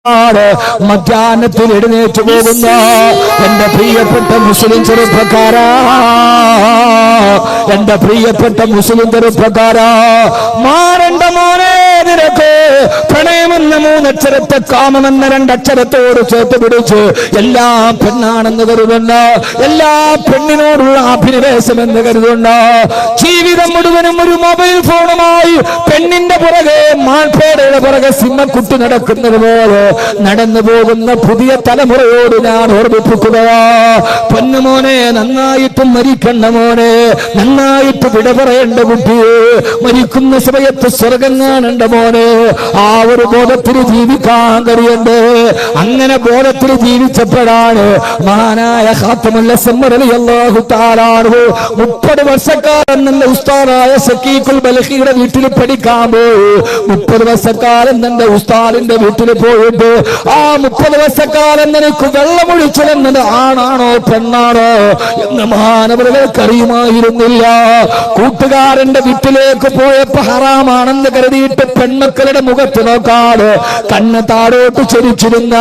മധ്യാഹ്നത്തിൽ എഴുന്നേറ്റ് പോകുന്ന എന്റെ പ്രിയപ്പെട്ട മുസ്ലിം ചെറുപ്പക്കാരാ, എന്റെ പ്രിയപ്പെട്ട മുസ്ലിം ചെറുപ്പക്കാരാ, മാറണ്ട മോനെ, നിനക്ക് പ്രണയമെന്ന മൂന്നക്ഷരത്തെ കാമമെന്ന രണ്ടക്ഷരത്തോട് ചേർത്ത് പിടിച്ച് എല്ലാ പെണ്ണാണെന്ന് കരുതുന്ന, എല്ലാ പെണ്ണിനോടുള്ള അഭിനിവേശമെന്ന് കരുതുന്ന, ജീവിതം മുഴുവനും ഒരു മൊബൈൽ ഫോണുമായി പെണ്ണിന്റെ പുറകെ മാൾപേടയുടെ പുറകെ സിംഹക്കുട്ടി നടക്കുന്നത് പോലെ നടന്നു പോകുന്ന പുതിയ തലമുറയോട് ഞാൻ ഓർമ്മിപ്പിക്കുകയാ. പൊന്നുമോനെ, നന്നായിട്ട് മരിക്കണ്ട മോനെ, നന്നായിട്ട് വിട പറയേണ്ട കുട്ടിയെ, മരിക്കുന്ന സമയത്ത് സ്വർഗം കാണണ്ട മോനെ. ആ ഒരു ബോധത്തിൽ ജീവിക്കാൻ കഴിയണ്ടേ. അങ്ങനെ ബോധത്തിൽ ജീവിച്ചപ്പോഴാണ് മഹാനായ ഖാത്തമുൽ അസ്മർ റളിയല്ലാഹു തആല അൻഹു 30 വർഷക്കാലം നല്ല ഉസ്താദായ സക്കീഖുൽ ബൽഖിയുടെ വീട്ടിൽ പഠിക്കാൻ പോയി. 30 വർഷക്കാലം തന്റെ ഉസ്താദിന്റെ വീട്ടിൽ പോയിട്ട് ആ 30 വർഷക്കാലം നിനക്ക് വെള്ളമൊഴിച്ചതെന്നത് ആണാണോ പെണ്ണാണോ എന്ന് മഹാനവറുകൾക്ക് അറിയുമായിരുന്നില്ല. കൂട്ടുകാരന്റെ വീട്ടിലേക്ക് പോയപ്പോ ഹറാമാണെന്ന് കരുതിയിട്ട് പെൺമക്കളുടെ മുഖത്ത് നോക്കാതെ കണ്ണ് താഴോട്ട് ചരിച്ചിരുന്ന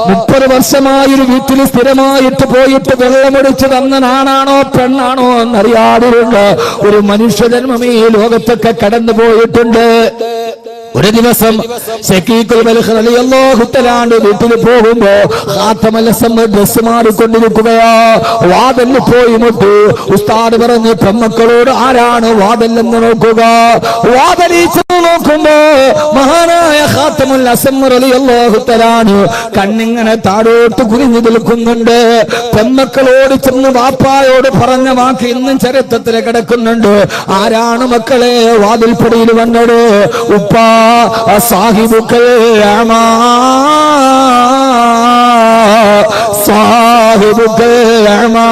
30 വർഷമായൊരു വീട്ടിൽ സ്ഥിരമായിട്ട് പോയിട്ട് വെള്ളമൊഴിച്ച് തന്നനാണാണോ പെണ്ണാണോ എന്നറിയാതിരുന്ന ഒരു മനുഷ്യജന്മം ഈ ലോകത്തൊക്കെ കടന്നു പോയിട്ടുണ്ട്. ഒരു ദിവസം സക്കീഖുൽ ബൽഖി റളിയല്ലാഹു തആല വീട്ടിൽ പോകുമ്പോ ഖാത്തമുൽ അസ്മർ ഡ്രസ് മാറിക്കൊണ്ടിരിക്കുകയാ. വാതിലിൽ പോയി മുട്ടി. ഉസ്താദ് പറഞ്ഞു, പെൺമക്കളോട് ആരാണ് വാതിലെന്ന് നോക്കുക. വാതിലിച്ച് നോക്കുമ്പോ മഹാനായ ഖാത്തമുൽ അസ്മർ റളിയല്ലാഹു തആല കണ്ണിങ്ങനെ താഴോട്ട് കുനിഞ്ഞു നിൽക്കുന്നുണ്ട്. പെൺമക്കളോട് ചെന്ന് വാപ്പായോട് പറഞ്ഞ വാക്ക് ഇന്നും ചരിത്രത്തിൽ കിടക്കുന്നുണ്ട്. ആരാണ് മക്കളെ വാതിൽപ്പടിയിൽ വന്നത്? ഉപ്പാ സാഹിബുക്കൽ അമാ, സാഹിബുക്കൽ അമാ.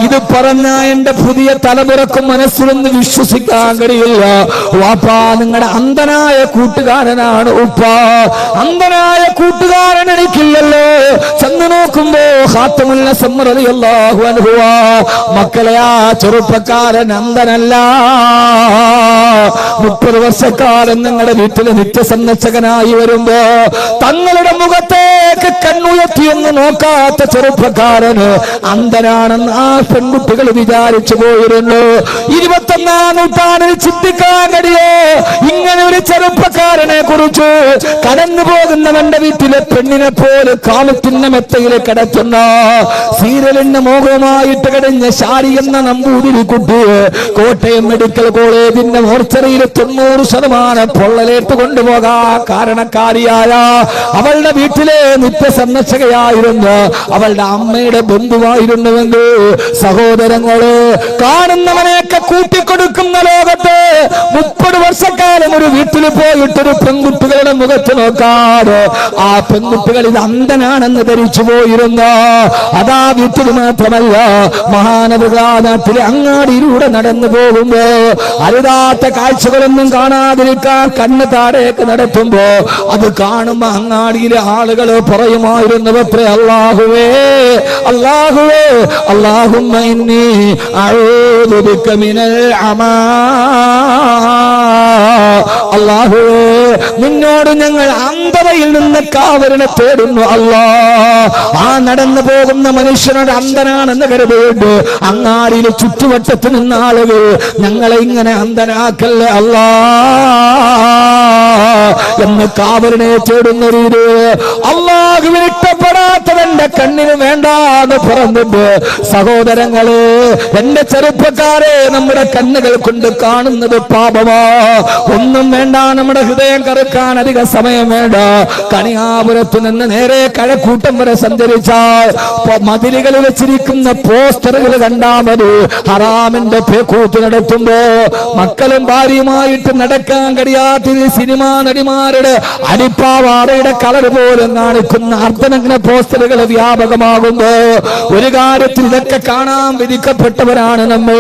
ഇത് പറഞ്ഞ എന്റെ പുതിയ തലമുറക്ക് മനസ്സിലൊന്ന് വിശ്വസിക്കാൻ കഴിയില്ല. വാപ്പാ, നിങ്ങളുടെ അന്ധനായ കൂട്ടുകാരനാണ് ഉപ്പ. അന്ധനായ കൂട്ടുകാരൻ എനിക്കില്ലല്ലോ. ചെന്ന് നോക്കുമ്പോ ഖാത്തമുൽ അസ്മർ റളിയല്ലാഹു അൻഹു, മക്കളെ, ആ ചെറുപ്പക്കാരൻ അന്ധനല്ല. 30 വർഷക്കാലം നിങ്ങളുടെ വീട്ടിൽ നിത്യസന്ദർശകനായി വരുമ്പോ തങ്ങളുടെ മുഖത്തേക്ക് കണ്ണുയർത്തിയെന്ന് നോക്കാത്ത ചെറുപ്പക്കാരന് അന്ധനാണെന്ന് ആ പെൺകുട്ടികൾ വിചാരിച്ചു പോയിരുന്നു. 21ാം നൂറ്റാണ്ടിൽ ചിന്തിക്കാൻ കഴിയോ ഇങ്ങനെ ഒരു ചെറുപ്പക്കാരനെ കുറിച്ച്? കടന്നു പോകുന്നവന്റെ വീട്ടിലെ പെണ്ണിനെ പോലെ കാമത്തിന്റെ മെത്തയിൽ കിടത്തുന്ന, സീരിയലിന്റെ മോഹമായിട്ട് കഴിഞ്ഞ ശാരി എന്ന നമ്പൂതിരി കുട്ടിയെ കോട്ടയം മെഡിക്കൽ കോളേജിന്റെ മോർച്ചറിയിൽ 90% പൊള്ളലേറ്റ് കൊണ്ടുപോകാൻ കാരണക്കാരിയായ അവളുടെ വീട്ടിലെ നിത്യസന്ദർശകയായിരുന്നു അവളുടെ അമ്മയുടെ ബന്ധുവായിരുന്നുവെങ്കിൽ, സഹോദരങ്ങള്, കാണുന്നവനെയൊക്കെ കൂട്ടിക്കൊടുക്കുന്ന ലോകത്ത് 30 വർഷക്കാലം ഒരു വീട്ടിൽ പോയിട്ടൊരു പെൺകുട്ടികളുടെ മുഖത്ത് നോക്കാതെ ആ പെൺകുട്ടികൾ ഇത് അന്ധനാണെന്ന് ധരിച്ചു പോയിരുന്ന, അതാ വീട്ടിൽ മാത്രമല്ല മഹാനവറുകളുടെ നാട്ടിലെ അങ്ങാടിയിലൂടെ നടന്നു പോകുമ്പോ അരുതാത്ത കാഴ്ചകളൊന്നും കാണാതിരിക്കാൻ കണ്ണ് താഴേക്ക് നടത്തുമ്പോ അത് കാണുമ്പോ അങ്ങാടിയിലെ ആളുകൾ പറയുമായിരുന്നു, അത്രേ, അല്ലാഹുവേ, അല്ലാഹുവേ, അല്ലാഹുമ്മ ഇന്നി അഊദു ബിക മിനൽ അമാ. അല്ലാഹുവേ, നിന്നോട് ഞങ്ങൾ അന്ധതയിൽ നിന്ന് കാവലിനെ തേടുന്നു. അല്ലാ, ആ നടന്നു പോകുന്ന മനുഷ്യനോട് അന്ധനാണെന്ന് കരുതിയിട്ട് അങ്ങാടിയിലെ ചുറ്റുവട്ടത്ത് നിന്ന ആളുകൾ ഞങ്ങളെ ഇങ്ങനെ അന്ധനാക്കല്ലേ അല്ലാ എന്ന് കാവലിനെ തേടുന്ന രീതി. അല്ലാഹുവിന് ഇഷ്ടപ്പെടാത്തവന്റെ കണ്ണിന് വേണ്ടാന്ന് പറഞ്ഞിട്ട്, സഹോദരങ്ങളെ, എന്റെ ചെറുപ്പക്കാരെ, നമ്മുടെ കണ്ണുകൾ കൊണ്ട് കാണുന്നത് പാപമാ. ഒന്നും വേണ്ട, നമ്മുടെ ഹൃദയം കറുക്കാൻ അധിക സമയം വേണ്ട. കണിയാപുരത്ത് നിന്ന് നേരെ കഴക്കൂട്ടം വരെ സഞ്ചരിച്ചാൽ മതിലുകളിൽ വെച്ചിരിക്കുന്ന പോസ്റ്ററുകൾ കണ്ടാൽ മതി. ഹറാമിന്റെ പേക്കൂത്ത് നടത്തുമ്പോ മക്കളും ഭാര്യയുമായിട്ട് നടക്കാൻ കഴിയാത്ത സിനിമാ നടിമാരുടെ അടിപ്പാവാടയുടെ കളർ പോലും കാണിക്കുന്ന അർദ്ധനഗ്ന പോസ്റ്ററുകൾ വ്യാപകമാകുമ്പോ ഒരു കാര്യത്തിൽ ഇതൊക്കെ കാണാൻ വിധിക്കപ്പെട്ടവരാണ് നമ്മൾ.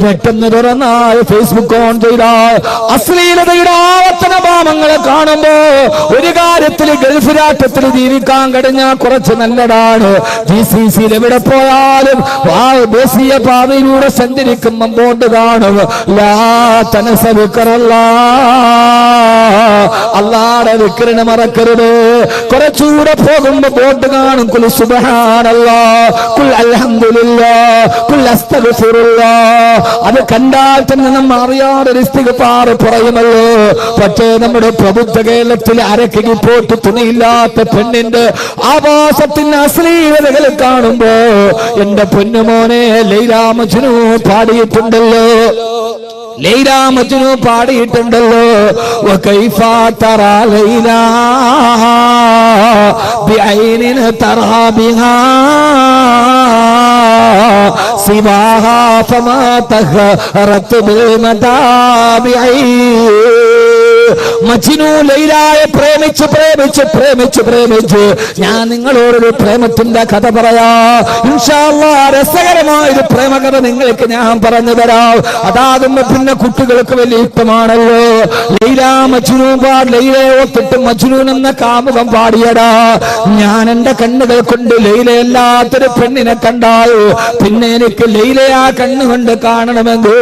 പെട്ടെന്ന് തുറന്നാൽ ഫേസ്ബുക്ക് ഓൺ ചെയ്താൽ അശ്ലീലതയുടെ ആവർത്തന ഭാവങ്ങളെ കാണുമ്പോ ഒരു കാര്യത്തിൽ ഗൾഫ് രാഷ്ട്രത്തിൽ ജീവിക്കാൻ കഴിഞ്ഞാൽ കുറച്ച് നല്ലതാണ്. GCCയിൽ എവിടെ പോയാലും ദേശീയ പാതയിലൂടെ സഞ്ചരിക്കുമ്പോൾ ബോർഡ് കാണും, ലാ തനസ ദിക്റല്ലാഹ് അല്ലാഹുവിന്റെ ദിക്റിനെ മറക്കരുത്. കുറച്ചുകൂടെ പോകുമ്പോ ബോട്ട് കാണും ഖുൽ സുബ്ഹാനല്ലാഹ്, ഖുൽ അൽഹംദുലില്ലാഹ്, ഖുൽ അസ്തഗ്ഫിറുല്ലാഹ്. അത് കണ്ടാൽ തന്നെ നമ്മൾ അറിയാതെ ഇസ്തിഗ്ഫാർ പറയുമല്ലോ. പക്ഷേ നമ്മുടെ പ്രബുദ്ധ കേരളത്തിൽ അരക്കിടി പോട്ട് തുണിയില്ലാത്ത പെണ്ണിന്റെ ആവാസത്തിന് അശ്ലീലതകൾ കാണുമ്പോ എന്റെ പൊന്നുമോനെ Laila Majnu പാടിയിട്ടുണ്ടല്ലോ, Laila Majnu പാടിയിട്ടുണ്ടല്ലോ. വകൈഫ തറാ Laila ബിഐനിൻ തറാ ബിഹാ സിവാഹാ ഫമാ തഹറത് ബിൽ മദാബിഇ. മജ്നു ലൈലായെ പ്രേമിച്ച് പ്രേമിച്ച് പ്രേമിച്ച് പ്രേമിച്ച് ഞാൻ നിങ്ങളോടൊരു പ്രേമത്തിന്റെ കഥ പറയാ. ഇൻഷാ അല്ലാഹ് രസകരമായൊരു പ്രേമകഥ നിങ്ങൾക്ക് ഞാൻ പറഞ്ഞു തരാം. അതാകുമ്പോ പിന്നെ കുട്ടികൾക്ക് വലിയ ഇഷ്ടമാണല്ലോ. ലൈലാ മജ്നു ലൈലയെ ഒത്തിട്ട് മജ്നൂൻ എന്ന കാമുകം പാടിയടാ. ഞാൻ എന്റെ കണ്ണുകൾ കൊണ്ട് ലൈലയല്ലാത്തൊരു പെണ്ണിനെ കണ്ടാൽ പിന്നെ എനിക്ക് ലൈലയെ ആ കണ്ണുകൊണ്ട് കാണണമെങ്കിൽ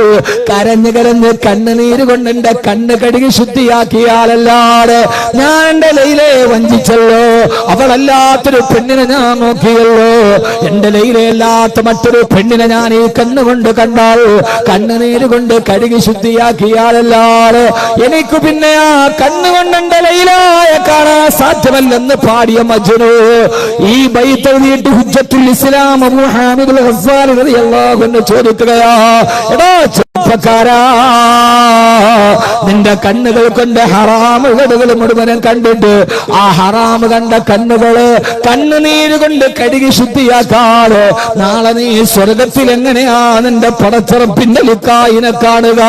കരഞ്ഞ് കരഞ്ഞ് കണ്ണുനീര് കൊണ്ട് എന്റെ കണ്ണ് കഴുകി ശുദ്ധിയാക്കിയാലല്ലാതെ ഞാൻ എന്റെ ലൈലയെ വഞ്ചിച്ചല്ലോ. അവളല്ലാത്തൊരു പെണ്ണിനെ ഞാൻ നോക്കിയല്ലോ. എന്റെ ലൈലയല്ലാത്ത മറ്റൊരു പെണ്ണിനെ ഞാൻ ഈ കണ്ണുകൊണ്ട് കണ്ടാൽ കണ്ണുനീര് കൊണ്ട് കഴുകി ശുദ്ധിയാക്കിയാലല്ലാതെ എനിക്ക് പിന്നെ ആ കണ്ണുകൊണ്ട് എന്റെ ലൈലയെ കാണാൻ സാധ്യമല്ലെന്ന് പാടിയ മജ്നു ഈ ബൈത്ത് എഴുതിയിട്ട് ഹുജ്ജത്തുൽ ഇസ്ലാം അബൂ ഹാമിദുൽ ഗസ്സാലി റളിയല്ലാഹു അൻഹു ചോദിക്കുകയാ, എടാ ചെറുപ്പക്കാരാ, നിന്റെ കണ്ണുകൾ കൊണ്ട് ഹറാമുകൾ മുഴുവനും കണ്ടിട്ട് ആ ഹറാമ് കണ്ട കണ്ണുകള് കണ്ണുനീര് കൊണ്ട് കഴുകി ശുദ്ധിയാക്കാതെ നാളെ നീ സ്വർഗത്തിൽ എങ്ങനെയാ നിന്റെ പടച്ചുറപ്പിന്റെ ലിക്കായിനെ കാണുക?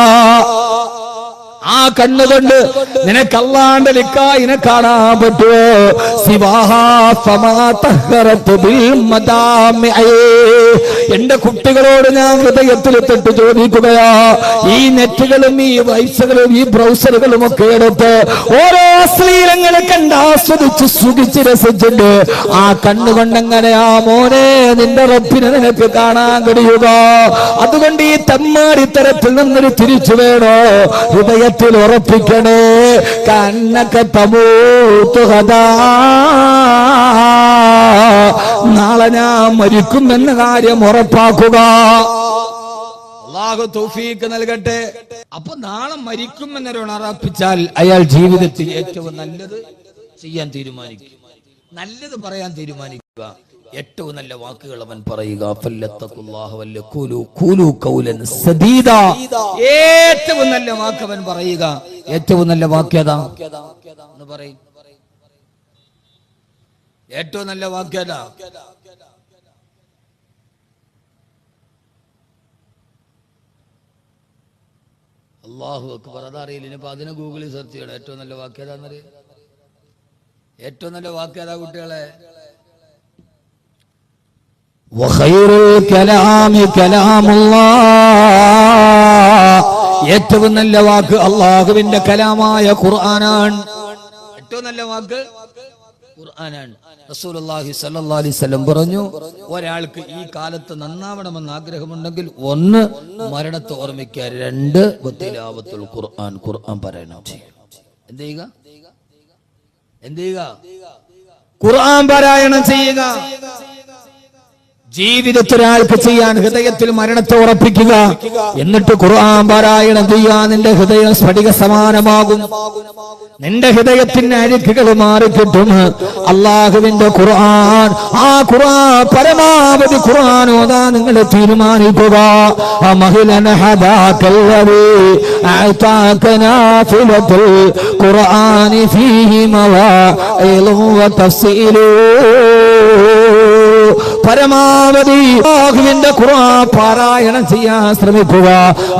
ആ കണ്ണുകൊണ്ട് നിനക്ക് അല്ലാഹുവിന്റെ ലിക്കായിനെ കാണാൻ പറ്റുമോ? സിവാഹാ ഫമാ തഹറത് ബിൽ മദാമിഇ. എന്റെ കുട്ടികളോട് ഞാൻ ഹൃദയത്തിൽ തൊട്ട് ചോദിക്കുകയാ, ഈ നെറ്റുകളും ഈ വൈസുകളും ഈ ബ്രൗസറുകളും ഒക്കെ എടുത്ത് ഓരോ അശ്ലീലങ്ങൾ കണ്ട് ആസ്വദിച്ച് സുഖിച്ച് രസിച്ചിട്ട് ആ കണ്ണുകൊണ്ടെങ്ങനെയാ മോനെ നിന്റെ റബ്ബിനെ നിനക്ക് കാണാൻ കഴിയുക? അതുകൊണ്ട് ഈ തമ്മാടിത്തരത്തിൽ നിന്നൊരു തിരിച്ചു വേണോ? ഹൃദയത്തിൽ ഉറപ്പിക്കണേ, കണ്ണൊക്കെ തമൂത്തുകഥാ, നാളെ ഞാൻ മരിക്കും എന്ന കാര്യം ഉറപ്പാക്കുക. അല്ലാഹു തൗഫീഖ് നൽകട്ടെ. അപ്പൊ നാളെ മരിക്കും എന്നൊരാൾ ഉറപ്പിച്ചാൽ അയാൾ ജീവിതത്തിൽ ഏറ്റവും നല്ലത് ചെയ്യാൻ തീരുമാനിക്കും, നല്ലത് പറയാൻ തീരുമാനിക്കുക, ഏറ്റവും നല്ല വാക്കുകൾ അവൻ പറയുക. ഏറ്റവും നല്ല വാക്ക് അവൻ പറയുക. ഏറ്റവും നല്ല വാക്യതാ എന്ന് പറയും. ഏറ്റവും നല്ല വാക്യതാ അല്ലാഹു അക്ബർ. അതറിയില്ല, ഇനിയിപ്പോ അതിനെ ഗൂഗിളിൽ സെർച്ച് ചെയ്യണം. ഏറ്റവും നല്ല വാക്യതാന്നറിയാം. ഏറ്റവും നല്ല വാക്യതാ കുട്ടികളെ. ഏറ്റവും നല്ല വാക്ക് അല്ലാഹുവിന്റെ കലാമായ ഖുർആനാണ്. ഏറ്റവും നല്ല വാക്ക് ഖുർആനാണ്. റസൂലുള്ളാഹി സ്വല്ലല്ലാഹു അലൈഹി വസല്ലം പറഞ്ഞു, ഒരാൾക്ക് ഈ കാലത്ത് നന്നാവണമെന്ന് ആഗ്രഹമുണ്ടെങ്കിൽ ഒന്ന് മരണത്തെ ഓർമ്മിക്കുക, രണ്ട് തിലാവത്തുൽ ഖുർആൻ, ഖുർആൻ പാരായണം ചെയ്യുക. എന്ത് ചെയ്യുക? എന്ത് ചെയ്യുക? ഖുർആൻ പാരായണം ചെയ്യുക. ജീവിതത്തിൽ ഒരാൾക്ക് ചെയ്യാൻ ഹൃദയത്തിൽ മരണത്തെ ഉറപ്പിക്കുക, എന്നിട്ട് ഖുർആൻ പാരായണം ചെയ്യാൻ നിന്റെ ഹൃദയം സ്ഫടിക സമാനമാകും. നിന്റെ ഹൃദയത്തിന്റെ അഴുക്കുകൾ മാറിക്കിട്ടും. അള്ളാഹുവിന്റെ ഖുർആൻ, ആ ഖുർആൻ പരമാവധി ഖുർആൻ ഓതാൻ നിങ്ങൾ തീരുമാനിക്കുക. മഹിലന ഹദാകല്ലദീ അഅതാക നാഫിലത്തുൽ ഖുർആനി ഫീഹി മവാഇദു വതഫ്സീലു. പരമാവധി അല്ലാഹുവിന്റെ ഖുർആൻ പാരായണം ചെയ്യാൻ ശ്രമിക്കുക.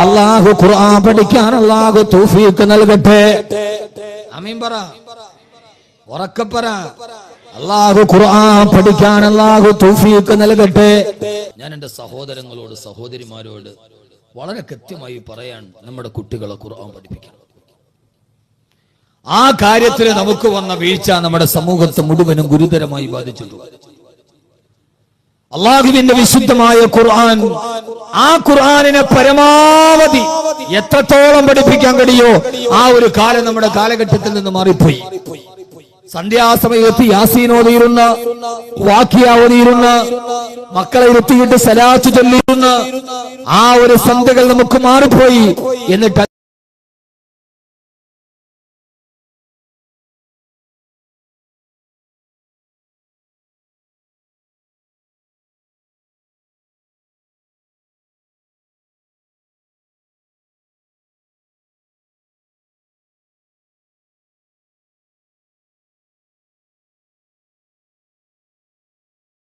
അല്ലാഹു ഖുർആൻ പഠിക്കാൻ അല്ലാഹു തൗഫീഖ് നൽകട്ടെ. ആമീൻ പറ, ഉറക്കെ പറ. അല്ലാഹു ഖുർആൻ പഠിക്കാൻ അല്ലാഹു തൗഫീഖ് നൽകട്ടെ. ഞാൻ എൻ്റെ സഹോദരങ്ങളോട് സഹോദരിമാരോട് വളരെ കൃത്യമായി പറയാൻ, നമ്മുടെ കുട്ടികളെ ഖുർആൻ പഠിപ്പിക്കണം. ആ കാര്യത്തിൽ നമുക്ക് വന്ന വീഴ്ച നമ്മുടെ സമൂഹത്തെ മുഴുവനും ഗുരുതരമായി ബാധിച്ചിട്ടുണ്ട്. അള്ളാഹുവിന്റെ വിശുദ്ധമായ ഖുർആൻ, ആ ഖുർആനിനെ പരമാവധി എത്രത്തോളം പഠിപ്പിക്കാൻ കഴിയോ ആ ഒരു കാലം നമ്മുടെ കാലഘട്ടത്തിൽ നിന്ന് മാറിപ്പോയി. സന്ധ്യാസമയത്ത് യാസീൻ ഓതിയിരുന്ന, വാഖിയ ഓതിയിരുന്ന, മക്കളെ ഇരുത്തിയിട്ട് സലാത്ത് ചൊല്ലിയിരുന്ന ആ ഒരു സന്ധ്യകൾ നമുക്ക് മാറിപ്പോയി. എന്നിട്ട്